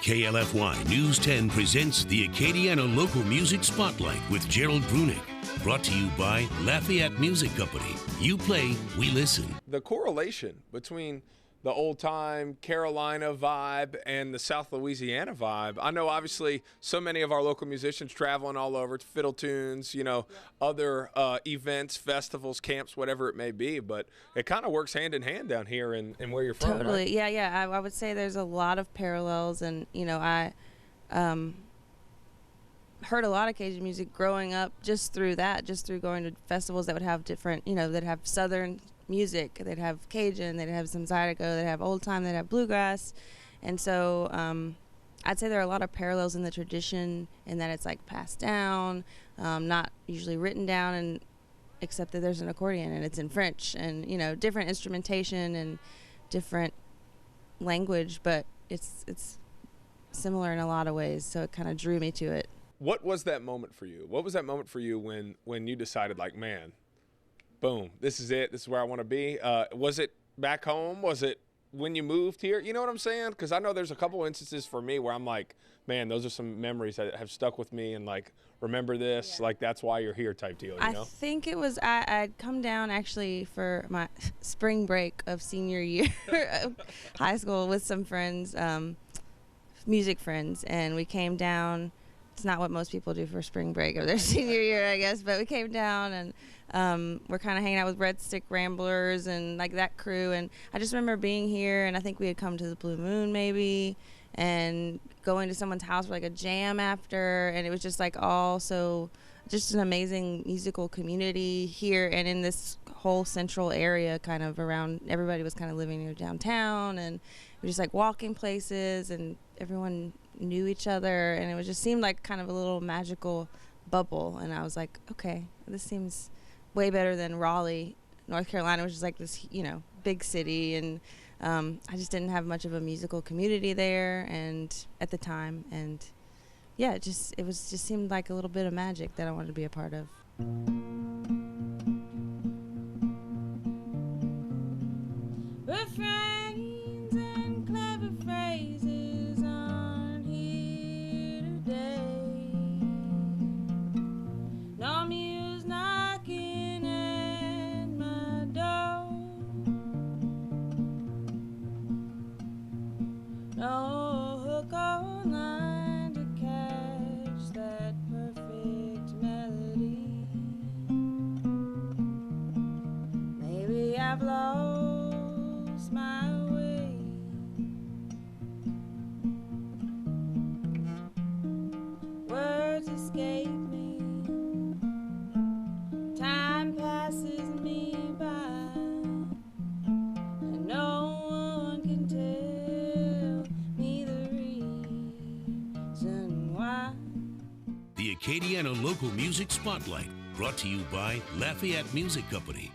KLFY News 10 presents the Acadiana Local Music Spotlight with Gerald Brunick. Brought to you by Lafayette Music Company. You play, we listen. The correlation between the old-time Carolina vibe and the South Louisiana vibe. I know, obviously, so many of our local musicians traveling all over to fiddle tunes, other events, festivals, camps, whatever it may be. But it kind of works hand in hand down here in where you're from, Totally. right? Yeah. I would say there's a lot of parallels, and I heard a lot of Cajun music growing up just through going to festivals that would have different, that have Southern music. They'd have Cajun, they'd have some Zydeco, they'd have old time, they'd have bluegrass. And so I'd say there are a lot of parallels in the tradition in that it's like passed down, not usually written down, and except that there's an accordion and it's in French and different instrumentation and different language, but it's similar in a lot of ways, so it kind of drew me to it. What was that moment for you? What was that moment for you when you decided, like, man, boom, this is it. This is where I want to be. Was it back home? Was it when you moved here? You know what I'm saying? Because I know there's a couple instances for me where I'm like, man, those are some memories that have stuck with me and, like, remember this, like, that's why you're here type deal, I think it was, I'd come down actually for my spring break of senior year of high school with some friends, music friends, and we came down. It's not what most people do for spring break of their senior year, I guess, but we came down and we're kind of hanging out with Red Stick Ramblers and like that crew. And I just remember being here, and I think we had come to the Blue Moon maybe, and going to someone's house for like a jam after, and it was just like just an amazing musical community here and in this whole central area, kind of around. Everybody was kind of living near downtown, and we were just like walking places, and everyone knew each other, and it just seemed like kind of a little magical bubble. And I was like, okay, this seems way better than Raleigh, North Carolina, which is like this, big city, and I just didn't have much of a musical community there and at the time, and yeah, it just seemed like a little bit of magic that I wanted to be a part of. Refrains and clever phrases aren't here today. No muse knocking at my door. No hook or line to catch that perfect melody. Maybe I've lost my way. Words escape me. Time passes me by, and no one can tell me the reason why. The Acadiana Local Music Spotlight, brought to you by Lafayette Music Company.